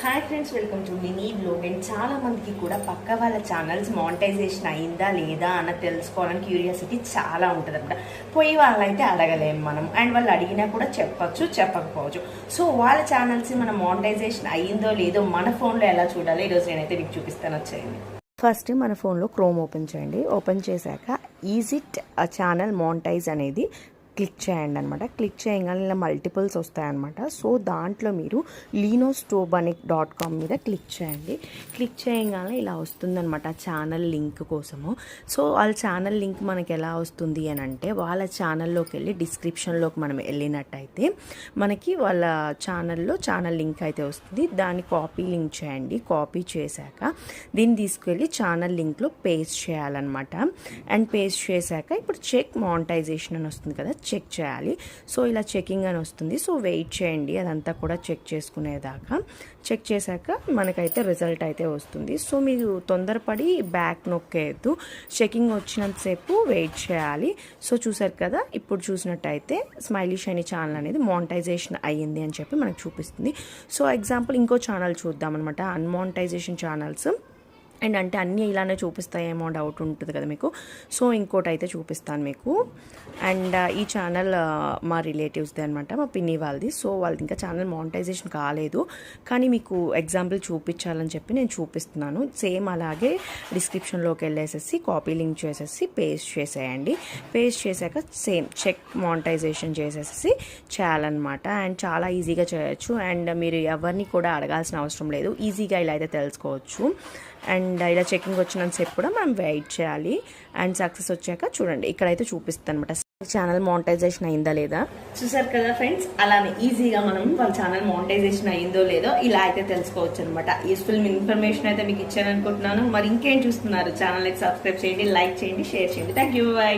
Hi friends, welcome to mini blog. And చాలా మందికి కూడా పక్క వాళ్ళ ఛానల్స్ మానిటైజేషన్ అయిందా లేదా అన్న తెలుసుకోవాలని క్యూరియాసిటీ చాలా ఉంటుంది అన్నమాట. పోయి వాళ్ళైతే అడగలేము మనం, అండ్ వాళ్ళు అడిగినా కూడా చెప్పచ్చు చెప్పకపోవచ్చు. సో వాళ్ళ ఛానల్స్ మన మానిటైజేషన్ అయ్యిందో లేదో మన ఫోన్లో ఎలా చూడాలి ఈరోజు నేనైతే మీకు చూపిస్తాను. వచ్చేయండి. ఫస్ట్ మన ఫోన్లో క్రోమ్ ఓపెన్ చేయండి. ఓపెన్ చేశాక ఈజిట్ ఛానల్ మానిటైజ్ అనేది క్లిక్ చేయండి అనమాట. క్లిక్ చేయగానే ఇలా మల్టిపుల్స్ వస్తాయన్నమాట. సో దాంట్లో మీరు linostobanic.com మీద క్లిక్ చేయండి. క్లిక్ చేయగానే ఇలా వస్తుందన్నమాట ఛానల్ లింక్ కోసము. సో వాళ్ళ ఛానల్ లింక్ మనకి ఎలా వస్తుంది అని అంటే, వాళ్ళ ఛానల్లోకి వెళ్ళి డిస్క్రిప్షన్లోకి మనం వెళ్ళినట్టయితే మనకి వాళ్ళ ఛానల్లో ఛానల్ లింక్ అయితే వస్తుంది. దాన్ని కాపీ లింక్ చేయండి. కాపీ చేశాక దీన్ని తీసుకెళ్ళి ఛానల్ లింక్లో పేస్ట్ చేయాలన్నమాట. అండ్ పేస్ట్ చేశాక ఇప్పుడు చెక్ మానిటైజేషన్ అని వస్తుంది కదా, చెక్ చేయాలి. సో ఇలా చెకింగ్ అని వస్తుంది. సో వెయిట్ చేయండి, అదంతా కూడా చెక్ చేసుకునేదాకా. చెక్ చేశాక మనకైతే రిజల్ట్ అయితే వస్తుంది. సో మీరు తొందరపడి బ్యాక్ నొక్కేయద్దు, చెకింగ్ వచ్చినంతసేపు వెయిట్ చేయాలి. సో చూసారు కదా, ఇప్పుడు చూసినట్టయితే స్మైలీ షైనీ ఛానల్ అనేది మానిటైజేషన్ అయ్యింది అని చెప్పి మనకు చూపిస్తుంది. సో ఎగ్జాంపుల్ ఇంకో ఛానల్ చూద్దాం అనమాట, అన్మానిటైజేషన్ ఛానల్స్. అండ్ అంటే అన్నీ ఇలానే చూపిస్తాయేమో డౌట్ ఉంటుంది కదా మీకు. సో ఇంకోటి అయితే చూపిస్తాను మీకు. అండ్ ఈ ఛానల్ మా రిలేటివ్స్ది అనమాట, మా పిన్ని వాళ్ళది. సో వాళ్ళది ఇంకా ఛానల్ మానిటైజేషన్ కాలేదు, కానీ మీకు ఎగ్జాంపుల్ చూపించాలని చెప్పి నేను చూపిస్తున్నాను. సేమ్ అలాగే డిస్క్రిప్షన్లోకి వెళ్ళేసేసి కాపీ లింక్ చేసేసి పేస్ట్ చేసేయండి. పేస్ట్ చేశాక సేమ్ చెక్ మానిటైజేషన్ చేసేసి చేయాలన్నమాట. అండ్ చాలా ఈజీగా చేయొచ్చు. అండ్ మీరు ఎవరిని కూడా అడగాల్సిన అవసరం లేదు, ఈజీగా ఇలా అయితే తెలుసుకోవచ్చు. అండ్ ఇలా చెకింగ్ వచ్చినంతసేపు కూడా మనం వెయిట్ చేయాలి. అండ్ సక్సెస్ వచ్చాక చూడండి, ఇక్కడైతే చూపిస్తాను అనమాట ఛానల్ మానిటైజేషన్ అయిందా లేదా. చూసారు కదా ఫ్రెండ్స్, అలానే ఈజీగా మనం వాళ్ళ ఛానల్ మానిటైజేషన్ అయ్యిందో లేదో ఇలా అయితే తెలుసుకోవచ్చు అనమాట. యూస్ఫుల్ ఇన్ఫర్మేషన్ అయితే మీకు ఇచ్చాను అనుకుంటున్నాను. మరి ఇంకేం చూస్తున్నారు, ఛానల్కి సబ్స్క్రైబ్ చేయండి, లైక్ చేయండి, షేర్ చేయండి. Thank you, by.